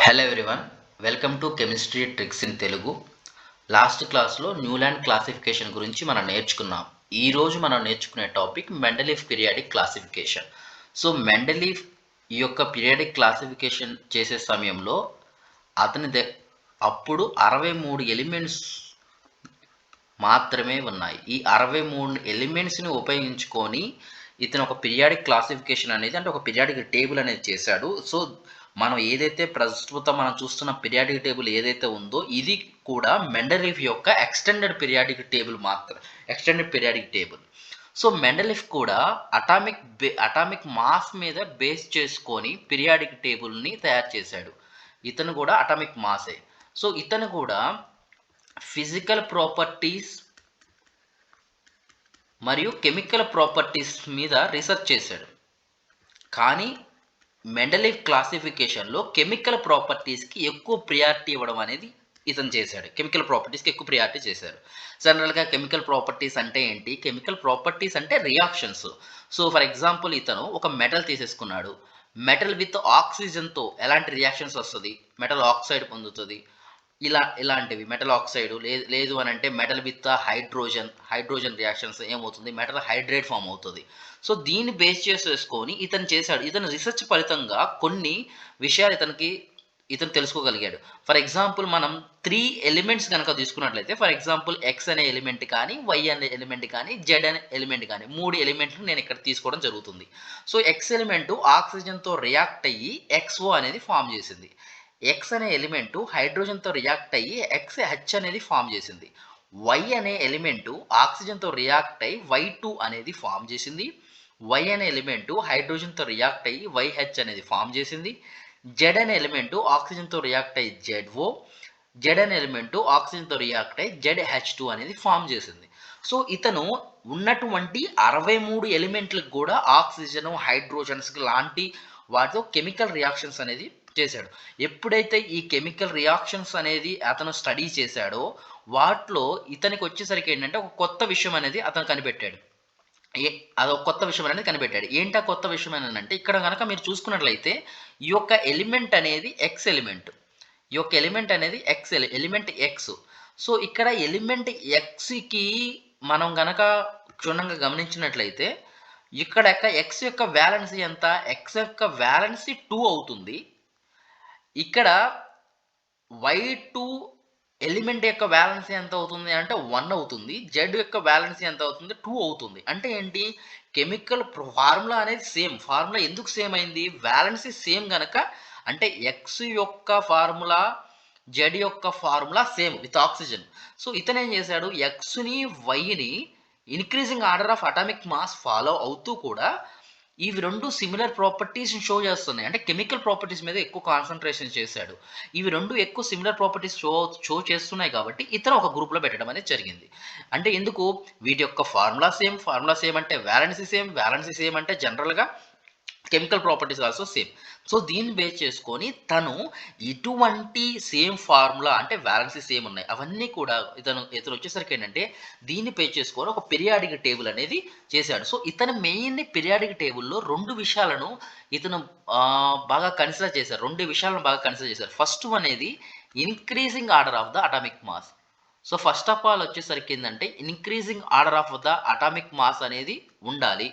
Hello everyone, welcome to chemistry tricks in Telugu. Last క్లాస్లో Newland classification గురించి మనం నేర్చుకున్నాం. ఈరోజు మనం నేర్చుకునే topic Mendeleev periodic classification. So Mendeleev ఈ యొక్క పీరియాడిక్ క్లాసిఫికేషన్ చేసే సమయంలో అతని అప్పుడు 63 ఎలిమెంట్స్ మాత్రమే ఉన్నాయి. ఈ 63 ఎలిమెంట్స్ని ఉపయోగించుకొని ఇతను ఒక పీరియాడిక్ క్లాసిఫికేషన్ అనేది, అంటే ఒక పీరియాడిక్ టేబుల్ అనేది చేశాడు. సో మనం ఏదైతే ప్రస్తుతం మనం చూస్తున్న పీరియాడిక్ టేబుల్ ఏదైతే ఉందో ఇది కూడా మెండలీఫ్ యొక్క extended periodic table extended periodic table. So Mendeleev కూడా అటామిక్ మాస్ మీద బేస్ చేసుకొని పీరియాడిక్ టేబుల్ని తయారు చేశాడు. ఇతను కూడా అటామిక్ మాసే. సో ఇతను కూడా ఫిజికల్ ప్రాపర్టీస్ మరియు కెమికల్ ప్రాపర్టీస్ మీద రీసెర్చ్ చేశాడు. కానీ మెండలీఫ్ క్లాసిఫికేషన్లో కెమికల్ ప్రాపర్టీస్కి ఎక్కువ ప్రియారిటీ ఇవ్వడం అనేది ఇతను చేశాడు. కెమికల్ ప్రాపర్టీస్కి ఎక్కువ ప్రియారిటీ చేశారు. జనరల్గా కెమికల్ ప్రాపర్టీస్ అంటే ఏంటి? కెమికల్ ప్రాపర్టీస్ అంటే రియాక్షన్స్. సో ఫర్ ఎగ్జాంపుల్ ఇతను ఒక మెటల్ తీసేసుకున్నాడు. మెటల్ విత్ ఆక్సిజన్తో ఎలాంటి రియాక్షన్స్ వస్తుంది? మెటల్ ఆక్సైడ్ పొందుతుంది. ఇలాంటివి మెటల్ ఆక్సైడ్ లేదు అని అంటే మెటల్ విత్ హైడ్రోజన్ రియాక్షన్స్ ఏమవుతుంది? మెటల్ హైడ్రేట్ ఫామ్ అవుతుంది. సో దీన్ని బేస్ చేసేసుకొని ఇతను చేశాడు. ఇతను రీసెర్చ్ ఫలితంగా కొన్ని విషయాలు ఇతను తెలుసుకోగలిగాడు. ఫర్ ఎగ్జాంపుల్ మనం 3 ఎలిమెంట్స్ కనుక తీసుకున్నట్లయితే, ఫర్ ఎగ్జాంపుల్ ఎక్స్ అనే ఎలిమెంట్ కానీ, వై అనే ఎలిమెంట్ కానీ, జెడ్ అనే ఎలిమెంట్ కానీ, 3 ఎలిమెంట్లు నేను ఇక్కడ తీసుకోవడం జరుగుతుంది. సో ఎక్స్ ఎలిమెంట్ ఆక్సిజన్తో రియాక్ట్ అయ్యి ఎక్స్ఓ అనేది ఫామ్ చేసింది. ఎక్స్ అనే ఎలిమెంటు హైడ్రోజన్తో రియాక్ట్ అయ్యి ఎక్స్హెచ్ అనేది ఫామ్ చేసింది. వై అనే ఎలిమెంటు ఆక్సిజన్తో రియాక్ట్ అయ్యి వై2 అనేది ఫామ్ చేసింది. వై అనే ఎలిమెంటు హైడ్రోజన్తో రియాక్ట్ అయ్యి వైహెచ్ అనేది ఫామ్ చేసింది. జెడ్ అనే ఎలిమెంటు ఆక్సిజన్తో రియాక్ట్ అయ్యి జెడ్ఓ, జెడ్ అనే ఎలిమెంటు ఆక్సిజన్తో రియాక్ట్ అయ్యి జెడ్హెచ్2 అనేది ఫామ్ చేసింది. సో ఇతను ఉన్నటువంటి 63 ఎలిమెంట్లకు కూడా ఆక్సిజన్, హైడ్రోజన్స్ లాంటి వాటితో కెమికల్ రియాక్షన్స్ అనేది చేశాడు. ఎప్పుడైతే ఈ కెమికల్ రియాక్షన్స్ అనేది అతను స్టడీ చేశాడో వాటిలో ఇతనికి వచ్చేసరికి ఏంటంటే ఒక కొత్త విషయం అనేది అతను కనిపెట్టాడు. అదొక కొత్త విషయం అనేది కనిపెట్టాడు. ఏంటా కొత్త విషయం అంటే, ఇక్కడ కనుక మీరు చూసుకున్నట్లయితే ఈ యొక్క ఎలిమెంట్ అనేది ఎక్స్ ఎలిమెంట్. ఈ యొక్క ఎలిమెంట్ అనేది ఎలిమెంట్ ఎక్స్. సో ఇక్కడ ఎలిమెంట్ ఎక్స్కి మనం గనక క్షుణ్ణంగా గమనించినట్లయితే ఇక్కడ ఎక్స్ యొక్క వ్యాలెన్సీ ఎంత? ఎక్స్ యొక్క వ్యాలెన్సీ 2 అవుతుంది. ఇక్కడ వై2 ఎలిమెంట్ యొక్క వ్యాలెన్సీ ఎంత అవుతుంది అంటే 1 అవుతుంది. జెడ్ యొక్క వ్యాలెన్సీ ఎంత అవుతుంది? 2 అవుతుంది. అంటే ఏంటి? కెమికల్ ఫార్ములా అనేది సేమ్. ఫార్ములా ఎందుకు సేమ్ అయింది? వ్యాలెన్సీ సేమ్ గనక, అంటే ఎక్స్ యొక్క ఫార్ములా, జెడ్ యొక్క formula same with oxygen. So ఇతను ఏం చేశాడు? ఎక్స్ని వైని increasing order of atomic mass follow అవుతూ కూడా ఇవి రెండు సిమిలర్ ప్రాపర్టీస్ షో చేస్తున్నాయి. అంటే కెమికల్ ప్రాపర్టీస్ మీద ఎక్కువ కాన్సన్ట్రేషన్ చేశాడు. ఇవి రెండు ఎక్కువ సిమిలర్ ప్రాపర్టీస్ షో చేస్తున్నాయి కాబట్టి ఇతను ఒక గ్రూప్లో పెట్టడం అనేది జరిగింది. అంటే ఎందుకు? వీటి యొక్క ఫార్ములా సేమ్ అంటే వ్యాలెన్సీ సేమ్ అంటే జనరల్గా chemical properties also same. So దీన్ని బేస్ చేసుకొని తను ఇటువంటి సేమ్ ఫార్ములా, అంటే వ్యాలెన్సీ సేమ్ ఉన్నాయి అవన్నీ కూడా ఇతను వచ్చేసరికి ఏంటంటే దీన్ని బేస్ చేసుకొని ఒక పీరియాడిక్ టేబుల్ అనేది చేశాడు. సో ఇతను మెయిన్ పీరియాడిక్ టేబుల్లో 2 విషయాలను ఇతను బాగా కన్సిడర్ చేశారు. 2 విషయాలను బాగా కన్సిడర్ చేశారు. ఫస్ట్ అనేది increasing order of the atomic mass. So first of all వచ్చేసరికి ఏంటంటే increasing order of the atomic mass అనేది ఉండాలి.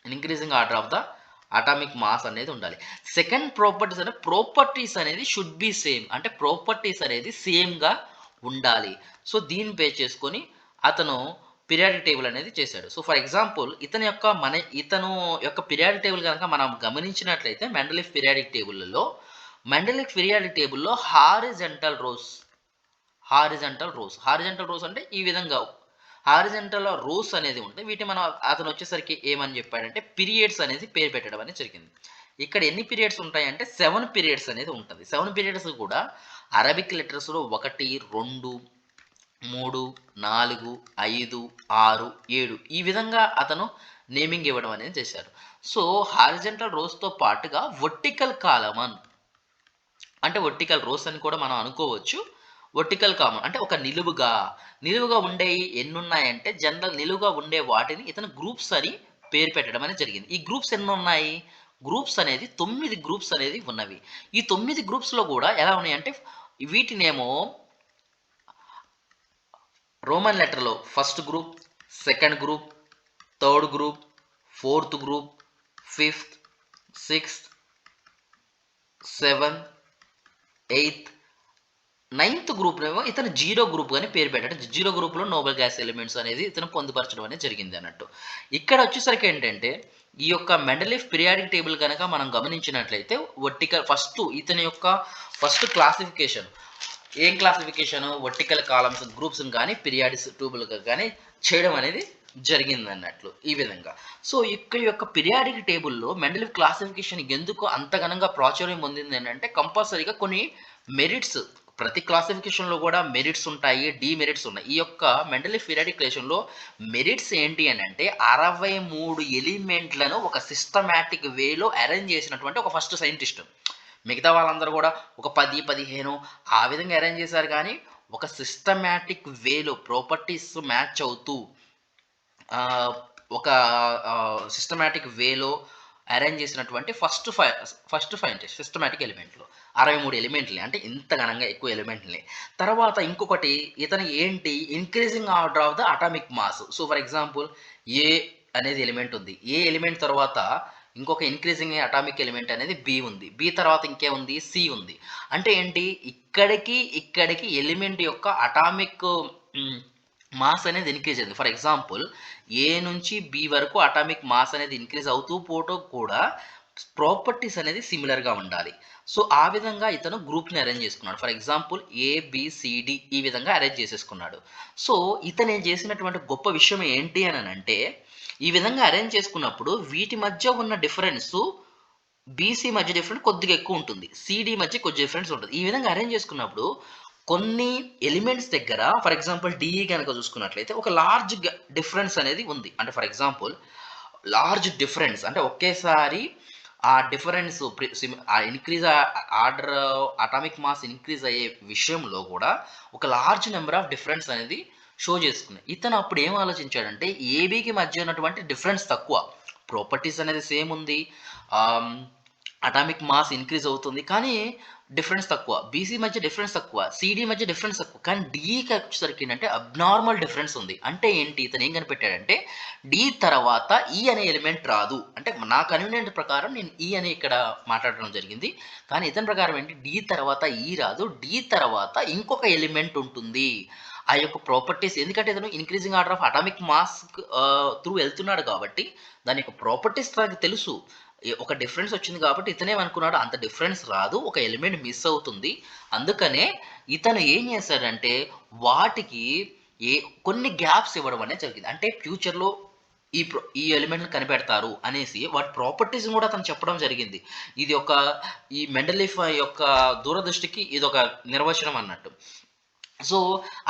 Increasing order of the atomic mass అనేది ఉండాలి. సెకండ్ ప్రాపర్టీస్ అనేది షుడ్ బి సేమ్. అంటే ప్రాపర్టీస్ అనేది సేమ్గా ఉండాలి. సో దీన్ని బేస్ చేసుకొని అతను పీరియాడిక్ టేబుల్ అనేది చేశాడు. సో ఫర్ ఎగ్జాంపుల్ ఇతను యొక్క పీరియాడిక్ టేబుల్ కనుక మనం గమనించినట్లయితే మెండలీఫ్ పీరియాడిక్ టేబుల్లో హారిజంటల్ రోస్ అంటే ఈ విధంగా హారిజంటల్ రోస్ అనేది ఉంటాయి. వీటిని మనం అతను వచ్చేసరికి ఏమని చెప్పాడంటే పీరియడ్స్ అనేది పేరు పెట్టడం అనేది జరిగింది. ఇక్కడ ఎన్ని పీరియడ్స్ ఉంటాయంటే 7 పీరియడ్స్ అనేది ఉంటుంది. 7 పీరియడ్స్ కూడా అరబిక్ లెటర్స్లో 1, 2, 3, 4, 5, 6, 7 ఈ విధంగా అతను నేమింగ్ ఇవ్వడం అనేది చేశారు. సో హారిజంటల్ రోస్తో పాటుగా వర్టికల్ కాలమన్, అంటే వర్టికల్ రోస్ అని కూడా మనం అనుకోవచ్చు. వర్టికల్ కామన్ అంటే ఒక నిలువుగా ఉండే ఎన్ని ఉన్నాయంటే జనరల్ నిలువుగా ఉండే వాటిని ఇతను గ్రూప్స్ అని పేరు పెట్టడం అనేది జరిగింది. ఈ గ్రూప్స్ ఎన్ని ఉన్నాయి? గ్రూప్స్ అనేది 9 గ్రూప్స్ అనేది ఉన్నవి. ఈ 9 గ్రూప్స్‌లో గూడా ఎలా ఉన్నాయంటే వీటినేమో రోమన్ లెటర్‌లో first group, second group, third group, fourth group, fifth, sixth, seventh, eighth, ninth గ్రూప్‌నేమో ఇతను జీరో గ్రూప్ అని పేరు పెట్టాడు. అంటే జీరో గ్రూప్‌లో నోబెల్ గ్యాస్ ఎలిమెంట్స్ అనేది ఇతను పొందుపరచడం అనేది జరిగింది అన్నట్టు. ఇక్కడ వచ్చేసరికి ఏంటంటే ఈ యొక్క మెండలీఫ్ పీరియాడిక్ టేబుల్ గనక మనం గమనించినట్లయితే వర్టికల్ ఫస్ట్ ఇతని యొక్క ఫస్ట్ క్లాసిఫికేషన్ ఏం క్లాసిఫికేషన్ వర్టికల్ కాలమ్స్ గ్రూప్స్‌ని గాని పీరియాడిక్ టేబుల్‌గా గాని చేయడం అనేది జరిగిందన్నట్లు ఈ విధంగా. సో ఇక్కడ యొక్క పీరియాడిక్ టేబుల్‌లో మెండలీఫ్ క్లాసిఫికేషన్ ఎందుకు అంత ఘనంగా ప్రాచుర్యం పొందింది అంటే కంపల్సరీగా కొన్ని మెరిట్స్ ప్రతి క్లాసిఫికేషన్‌లో కూడా మెరిట్స్ ఉంటాయి, డీమెరిట్స్ ఉన్నాయి. ఈ యొక్క మెండలీఫ్ పీరియాడిక్ క్లాసిఫికేషన్‌లో మెరిట్స్ ఏంటి అనంటే 63 ఎలిమెంట్‌లను ఒక సిస్టమాటిక్ వేలో అరేంజ్ చేసినటువంటి ఒక ఫస్ట్ సైంటిస్ట్. మిగతా వాళ్ళందరూ కూడా ఒక 10, 15 ఆ విధంగా అరేంజ్ చేశారు కానీ ఒక సిస్టమాటిక్ వేలో ప్రాపర్టీస్ మ్యాచ్ అవుతూ ఆహ్, ఒక సిస్టమాటిక్ వేలో అరేంజ్ చేసినటువంటి ఫస్ట్ సైంటిస్ట్ సిస్టమాటిక్ ఎలిమెంట్‌లో 63 ఎలిమెంట్‌లని అంటే ఇంత ఘనంగా ఎక్కువ ఎలిమెంట్‌లని. తర్వాత ఇంకొకటి ఇతను ఏంటి increasing order of the atomic mass. So, for example A అనేది ఎలిమెంట్ ఉంది. ఏ ఎలిమెంట్ తర్వాత ఇంకొక ఇంక్రీజింగ్ అటామిక్ ఎలిమెంట్ అనేది బి ఉంది. బి తర్వాత ఇంకేముంది సి ఉంది. అంటే ఏంటి ఇక్కడికి ఎలిమెంట్ యొక్క అటామిక్ మాస్ అనేది ఇంక్రీజ్ అయింది. ఫర్ ఎగ్జాంపుల్ ఏ నుంచి బి వరకు అటామిక్ మాస్ అనేది ఇంక్రీజ్ అవుతూ పోవటం కూడా ప్రాపర్టీస్ అనేది సిమిలర్‌గా ఉండాలి. సో, ఆ విధంగా ఇతను గ్రూప్‌ని అరేంజ్ చేసుకున్నాడు. ఫర్ ఎగ్జాంపుల్ ఏబిసిడి ఈ విధంగా అరేంజ్ చేసేసుకున్నాడు. సో, ఇతను చేసినటువంటి గొప్ప విషయం ఏంటి అనంటే ఈ విధంగా అరేంజ్ చేసుకున్నప్పుడు వీటి మధ్య ఉన్న డిఫరెన్సు బీసీ మధ్య డిఫరెన్స్ కొద్దిగా ఎక్కువ ఉంటుంది. సీడీ మధ్య కొద్దిగా డిఫరెన్స్ ఉంటది. ఈ విధంగా అరేంజ్ చేసుకున్నప్పుడు కొన్ని ఎలిమెంట్స్ దగ్గర ఫర్ ఎగ్జాంపుల్ డీఈ గనక చూసుకున్నట్లయితే ఒక లార్జ్ డిఫరెన్స్ అనేది ఉంది. అంటే ఫర్ ఎగ్జాంపుల్ లార్జ్ డిఫరెన్స్ అంటే ఒకేసారి ఆ difference increase order atomic mass increase అయ్యే విషయంలో కూడా ఒక లార్జ్ నెంబర్ ఆఫ్ డిఫరెన్స్ అనేది షో చేసుకున్నాయి. ఇతను అప్పుడు ఏం ఆలోచించాడంటే ఏబీకి మధ్య ఉన్నటువంటి డిఫరెన్స్ తక్కువ. ప్రాపర్టీస్ అనేది సేమ్ ఉంది. అటామిక్ మాస్ ఇంక్రీజ్ అవుతుంది. కానీ డిఫరెన్స్ తక్కువ. బీసీ మధ్య డిఫరెన్స్ తక్కువ. సీడీ మధ్య డిఫరెన్స్ తక్కువ. కానీ డీకి వచ్చేసరికి ఏంటంటే అబ్నార్మల్ డిఫరెన్స్ ఉంది. అంటే ఏంటి ఇతను ఏం కనిపెట్టాడంటే డి తర్వాత ఈ అనే ఎలిమెంట్ రాదు. అంటే నా కన్వీనియంట్ ప్రకారం నేను ఈ అని ఇక్కడ మాట్లాడడం జరిగింది. కానీ ఇతని ప్రకారం ఏంటి డి తర్వాత ఈ రాదు. డి తర్వాత ఇంకొక ఎలిమెంట్ ఉంటుంది. ఆ యొక్క ప్రాపర్టీస్ ఎందుకంటే ఇతను increasing order of atomic mass through వెళ్తున్నాడు కాబట్టి దాని యొక్క ప్రాపర్టీస్ తనకు తెలుసు. ఒక డిఫరెన్స్ వచ్చింది కాబట్టి ఇతనేమనుకున్నాడు అంత డిఫరెన్స్ రాదు. ఒక ఎలిమెంట్ మిస్ అవుతుంది. అందుకనే ఇతను ఏం చేశాడంటే వాటికి కొన్ని గ్యాప్స్ ఇవ్వడం అనేది జరిగింది. అంటే ఫ్యూచర్‌లో ఈ ఎలిమెంట్‌ని కనిపెడతారు అనేసి వాటి ప్రాపర్టీస్‌ని కూడా అతను చెప్పడం జరిగింది. ఇది ఒక ఈ మెండలీఫ్ యొక్క దూరదృష్టికి ఇదొక నిర్వచనం అన్నట్టు. సో,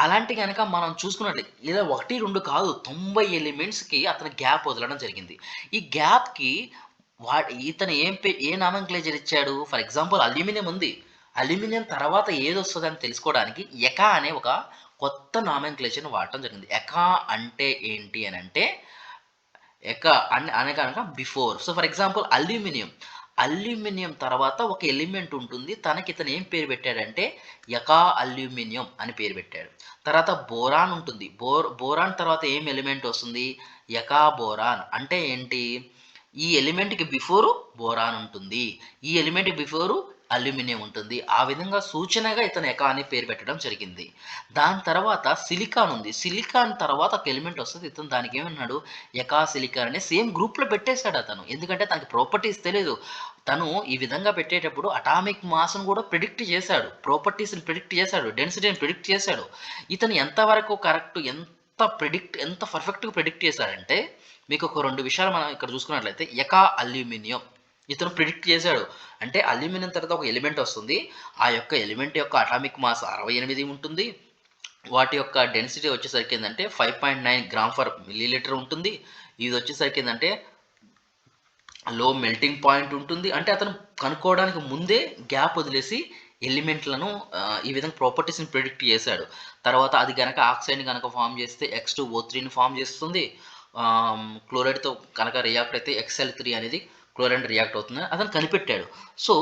అలాంటి గనక మనం చూసుకున్నట్లయితే ఇలా 1, 2 కాదు 90 ఎలిమెంట్స్‌కి అతను గ్యాప్ వదలడం జరిగింది. ఈ గ్యాప్‌కి ఇతను ఏ నామెన్‌క్లేచర్ ఇచ్చాడు? ఫర్ ఎగ్జాంపుల్ అల్యూమినియం ఉంది. అల్యూమినియం తర్వాత ఏదొస్తదని తెలుసుకోవడానికి ఎకా అనే ఒక కొత్త నామెన్‌క్లేచర్‌ని వాడటం జరిగింది. ఎకా అంటే ఏంటి అనంటే అనగనగా before. So, for example aluminium తర్వాత ఒక ఎలిమెంట్ ఉంటుంది. ఇతను ఏం పేరు పెట్టాడంటే యకా అల్యూమినియం అని పేరు పెట్టాడు. తర్వాత బోరాన్ ఉంటుంది. బోరాన్ తర్వాత ఏం ఎలిమెంట్ వస్తుంది? యకా బోరాన్. అంటే ఏంటి? ఈ ఎలిమెంట్‌కి బిఫోరు బోరాన్ ఉంటుంది. ఈ ఎలిమెంట్‌కి బిఫోరు అల్యూమినియం ఉంటుంది. ఆ విధంగా సూచనగా ఇతను ఎకా అని పేరు పెట్టడం జరిగింది. దాని తర్వాత సిలికాన్ ఉంది. సిలికాన్ తర్వాత ఒక ఎలిమెంట్ వస్తది. ఇతను దానికి ఏమన్నాడు? ఎకా సిలికాన్ అని సేమ్ గ్రూప్‌లో పెట్టేసాడు అతను. ఎందుకంటే తనకి ప్రాపర్టీస్ తెలీదు. తను ఈ విధంగా పెట్టేటప్పుడు అటామిక్ మాస్‌ని కూడా ప్రిడిక్ట్ చేశాడు. ప్రాపర్టీస్‌ని ప్రిడిక్ట్ చేశాడు. డెన్సిటీని ప్రిడిక్ట్ చేశాడు. ఇతను ఎంతవరకు కరెక్ట్ ఎంత పర్ఫెక్ట్‌గా ప్రిడిక్ట్ చేశాడంటే మీకు ఒక 2 విషయాలు మనం ఇక్కడ చూసుకున్నట్లయితే ఎకా అల్యూమినియం ఇతను ప్రిడిక్ట్ చేశాడు. అంటే అల్యూమినియం తర్వాత ఒక ఎలిమెంట్ వస్తుంది. ఆ యొక్క ఎలిమెంట్ యొక్క అటామిక్ మాస్ 68 ఉంటుంది. వాటి యొక్క డెన్సిటీ వచ్చేసరికి ఏందంటే 5.9 గ్రామ్ ఫర్ మిల్లీలీటర్ ఉంటుంది. ఇది వచ్చేసరికి ఏందంటే లో మెల్టింగ్ పాయింట్ ఉంటుంది. అంటే అతను కనుక్కోవడానికి ముందే గ్యాప్ వదిలేసి ఎలిమెంట్‌లను ఈ విధంగా ప్రాపర్టీస్‌ని ప్రిడిక్ట్ చేశాడు. తర్వాత అది గనక ఆక్సైడ్‌ని గనక ఫార్మ్ చేస్తే X2O3ని ఫార్మ్ చేస్తుంది. క్లోరైడ్‌తో కనుక రియాక్ట్ అయితే XL3 అనేది క్లోరైన్ రియాక్ట్ అవుతుందని అతను కనిపెట్టాడు. సో,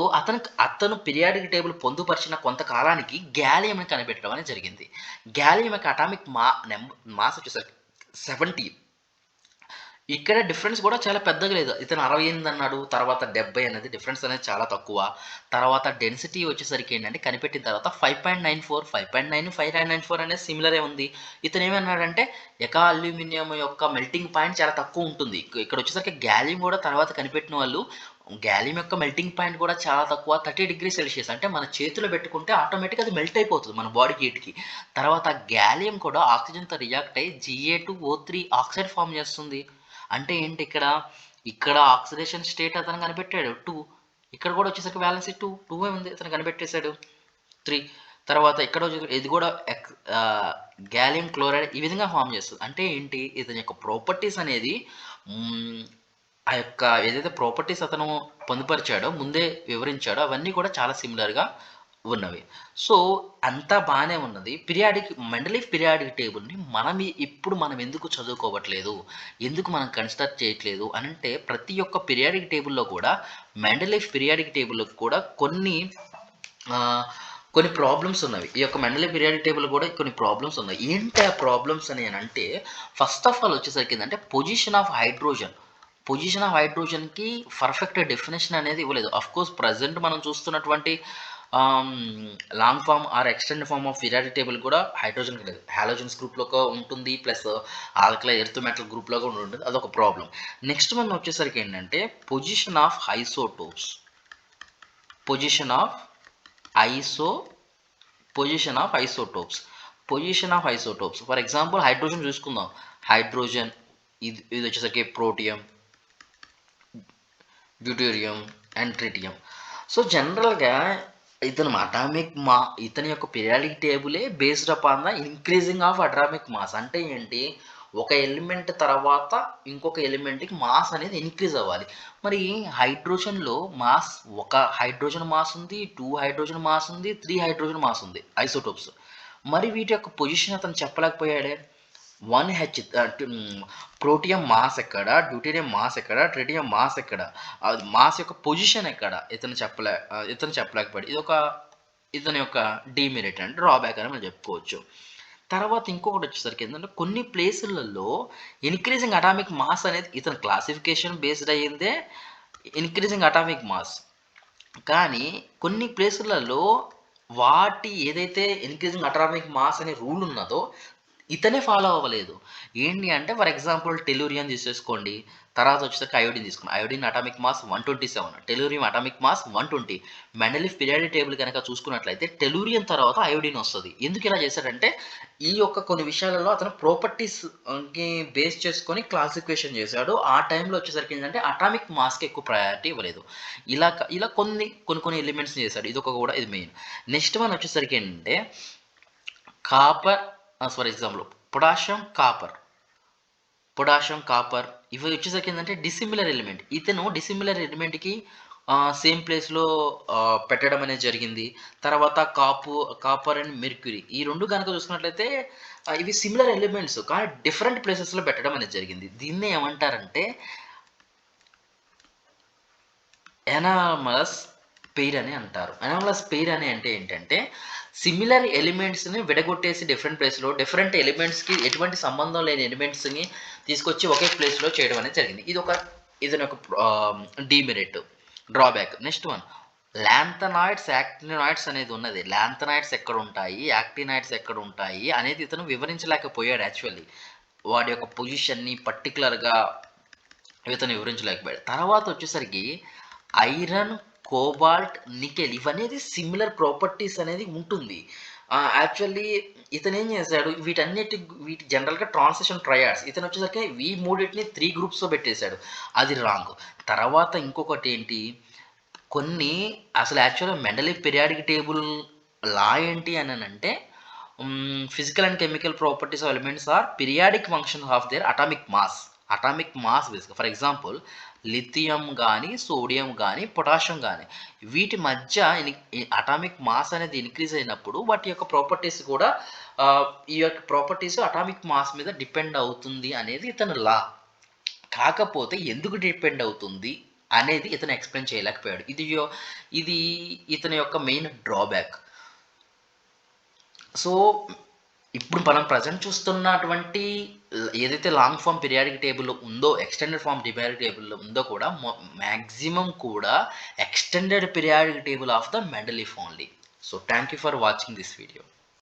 అతను పీరియాడిక్ టేబుల్ పొందుపరిచిన కొంతకాలానికి గ్యాలియంని కనిపెట్టడం అనేది జరిగింది. గ్యాలియం యొక్క అటామిక్ మాస్ వచ్చేసరికి 70. ఇక్కడ డిఫరెన్స్ కూడా చాలా పెద్దగా లేదు. ఇతను 68 అన్నాడు. తర్వాత 70 అనేది డిఫరెన్స్ అనేది చాలా తక్కువ. తర్వాత డెన్సిటీ వచ్చేసరికి ఏంటంటే కనిపెట్టిన తర్వాత 5.94, 5.9 అనేది సిమిలరే ఉంది. ఇతను ఏమన్నాడంటే అల్యూమినియం యొక్క మెల్టింగ్ పాయింట్ చాలా తక్కువ ఉంటుంది. ఇక్కడ వచ్చేసరికి గ్యాలియం కూడా తర్వాత కనిపెట్టిన వాళ్ళు గ్యాలియం యొక్క మెల్టింగ్ పాయింట్ కూడా చాలా తక్కువ 30°C. అంటే మన చేతిలో పెట్టుకుంటే ఆటోమేటిక్గా అది మెల్ట్ అయిపోతుంది మన బాడీ హీట్‌కి. తర్వాత గ్యాలియం కూడా ఆక్సిజన్‌తో రియాక్ట్ అయ్యి Ga2O3 ఆక్సైడ్ ఫార్మ్ చేస్తుంది. అంటే ఏంటి ఇక్కడ ఆక్సిడేషన్ స్టేట్ అతను కనిపెట్టాడు 2. ఇక్కడ కూడా వచ్చేసరికి వ్యాలెన్సీ 2 ఉంది. అతను కనిపెట్టేశాడు 3. తర్వాత ఇక్కడ ఇది కూడా గ్యాలియం క్లోరైడ్ ఈ విధంగా ఫామ్ చేస్తుంది. అంటే ఏంటి ఇతని యొక్క ప్రాపర్టీస్ అనేది ఆ యొక్క ఏదైతే ప్రాపర్టీస్ అతను పొందుపరిచాడో ముందే వివరించాడో అవన్నీ కూడా చాలా సిమిలర్గా ఉన్నవి. సో అంతా బాగానే ఉన్నది. మెండలీఫ్ పీరియాడిక్ టేబుల్ని ఇప్పుడు మనం ఎందుకు చదువుకోవట్లేదు, ఎందుకు మనం కన్సిడర్ చేయట్లేదు అని అంటే ప్రతి ఒక్క పీరియాడిక్ టేబుల్లో కూడా మెండలీఫ్ పీరియాడిక్ టేబుల్లో కూడా కొన్ని ప్రాబ్లమ్స్ ఉన్నవి. ఈ యొక్క మెండలీఫ్ పీరియాడిక్ టేబుల్ కూడా కొన్ని ప్రాబ్లమ్స్ ఉన్నాయి. ఏంటి ఆ ప్రాబ్లమ్స్ అని అంటే ఫస్ట్ ఆఫ్ ఆల్ వచ్చేసరికి ఏంటంటే పొజిషన్ ఆఫ్ హైడ్రోజన్కి పర్ఫెక్ట్ డెఫినేషన్ అనేది ఇవ్వలేదు. అఫ్కోర్స్ ప్రజెంట్ మనం చూస్తున్నటువంటి long form or extend form of periodic table కూడా హైడ్రోజన్ లేదు, హాలోజన్స్ గ్రూప్లో ఉంటుంది, ప్లస్ ఆల్కలై ఎర్త్ మెటల్ గ్రూప్లో కూడా ఉంటుంది. అదొక ప్రాబ్లం. నెక్స్ట్ మనం వచ్చేసరికి ఏంటంటే position of isotopes. For example hydrogen చూసుకుందాం. హైడ్రోజన్ ఇది వచ్చేసరికి protium, deuterium and tritium. So జనరల్గా ఇతని యొక్క పీరియాడిక్ టేబులే based upon the increasing of atomic mass. అంటే ఏంటి, ఒక ఎలిమెంట్ తర్వాత ఇంకొక ఎలిమెంట్కి మాస్ అనేది ఇంక్రీజ్ అవ్వాలి. మరి హైడ్రోజన్లో ఒక హైడ్రోజన్ మాస్ ఉంది, 2 హైడ్రోజన్ మాస్ ఉంది, 3 హైడ్రోజన్ మాస్ ఉంది ఐసోటోప్స్. మరి వీటి యొక్క పొజిషన్ అతను చెప్పలేకపోయాడే. 1H ప్రోటియం మాస్ ఎక్కడ, డ్యూటేరియం మాస్ ఎక్కడ, ట్రిటియం మాస్ ఎక్కడ, అది మాస్ యొక్క పొజిషన్ ఎక్కడ ఇతను చెప్పలేకపోయాడు. ఇతని యొక్క డీమెరిట్ అంటే డ్రాబ్యాక్ అని మనం చెప్పుకోవచ్చు. తర్వాత ఇంకొకటి వచ్చేసరికి ఏంటంటే కొన్ని ప్లేసులలో ఇన్క్రీజింగ్ అటామిక్ మాస్ అనేది ఇతని classification based అయ్యిందే increasing atomic mass. కానీ కొన్ని ప్లేసులలో ఏదైతే ఇన్క్రీజింగ్ అటామిక్ మాస్ అనే రూల్ ఉన్నదో ఇతనే ఫాలో అవ్వలేదు. ఏంటి అంటే ఫర్ ఎగ్జాంపుల్ టెలూరియం తీసేసుకోండి. తర్వాత వచ్చేసరికి అయోడిన్ తీసుకోండి. Iodine atomic mass 127, tellurium atomic mass 120. Mendeleev periodic table కనుక చూసుకున్నట్లయితే టెలూరియం తర్వాత అయోడిన్ వస్తుంది. ఎందుకు ఇలా చేశాడంటే ఈ యొక్క కొన్ని విషయాలలో అతను ప్రాపర్టీస్కి బేస్ చేసుకొని క్లాసిఫికేషన్ చేశాడు. ఆ టైంలో వచ్చేసరికి ఏంటంటే అటామిక్ మాస్కి ఎక్కువ ప్రయారిటీ ఇవ్వలేదు. ఇలా కొన్ని ఎలిమెంట్స్ చేశాడు. ఇది మెయిన్. నెక్స్ట్ వన్ వచ్చేసరికి ఏంటంటే ఫర్ ఎగ్జాంపుల్ పొటాషియం కాపర్ ఇవి వచ్చేసరికి ఏంటంటే డిసిమిలర్ ఎలిమెంట్. ఇతను డిసిమిలర్ ఎలిమెంట్కి సేమ్ ప్లేస్లో పెట్టడం అనేది జరిగింది. తర్వాత కాపర్ అండ్ మెర్క్యూరీ ఈ రెండు కనుక చూసుకున్నట్లయితే ఇవి సిమిలర్ ఎలిమెంట్స్ కానీ డిఫరెంట్ ప్లేసెస్లో పెట్టడం అనేది జరిగింది. దీన్నే ఏమంటారంటే ఎనామలస్ పెయిర్ అని అంటారు. ఎనామలస్ పెయిర్ అని అంటే ఏంటంటే సిమిలర్ ఎలిమెంట్స్ని విడగొట్టేసి డిఫరెంట్ ఎలిమెంట్స్కి ఎటువంటి సంబంధం లేని ఎలిమెంట్స్ని తీసుకొచ్చి ఒకే ప్లేస్లో చేయడం అనేది జరిగింది. ఇదని ఒక డీమెరిట్, డ్రాబ్యాక్. నెక్స్ట్ వన్ ల్యాంథనాయిడ్స్, యాక్టినాయిడ్స్ అనేది ఉన్నది. ల్యాంథనాయిడ్స్ ఎక్కడ ఉంటాయి, యాక్టినాయిడ్స్ ఎక్కడ ఉంటాయి అనేది ఇతను వివరించలేకపోయాడు. యాక్చువల్లీ వాడి యొక్క పొజిషన్ని పర్టికులర్గా ఇతను వివరించలేకపోయాడు. తర్వాత వచ్చేసరికి ఐరన్, కోబాల్ట్, నికెల్ ఇవనేది సిమిలర్ ప్రాపర్టీస్ అనేది ఉంటుంది. యాక్చువల్లీ ఇతను ఏం చేశాడు, వీటి జనరల్గా ట్రాన్సిషన్ ట్రయాడ్స్, ఇతను వచ్చేసరికి ఈ మూడింటిని 3 గ్రూప్స్లో పెట్టేశాడు. అది రాంగ్. తర్వాత ఇంకొకటి ఏంటి, అసలు యాక్చువల్గా మెండలీఫ్ పీరియాడిక్ టేబుల్ లా ఏంటి అని అంటే physical and chemical properties of elements are periodic functions of their atomic mass బేస్గా. ఫర్ ఎగ్జాంపుల్ లిథియం కానీ, సోడియం కానీ, పొటాషియం కానీ వీటి మధ్య అటామిక్ మాస్ అనేది ఇంక్రీజ్ అయినప్పుడు వాటి యొక్క ప్రాపర్టీస్ కూడా ఈ యొక్క ప్రాపర్టీస్ అటామిక్ మాస్ మీద డిపెండ్ అవుతుంది అనేది ఇతని లా. కాకపోతే ఎందుకు డిపెండ్ అవుతుంది అనేది ఇతను ఎక్స్‌ప్లెయిన్ చేయలేకపోయాడు. ఇది ఇతని యొక్క మెయిన్ డ్రాబ్యాక్. సో, ఇప్పుడు మనం ప్రెజెంట్ చూస్తున్నటువంటి ఏదైతే లాంగ్ ఫార్మ్ పీరియాడిక్ టేబుల్ ఉందో, ఎక్స్‌టెండెడ్ ఫార్మ్ పీరియాడిక్ టేబుల్ ఉందో కూడా మాక్సిమం కూడా extended periodic table of the Mendeleev only. So, thank you for watching this video.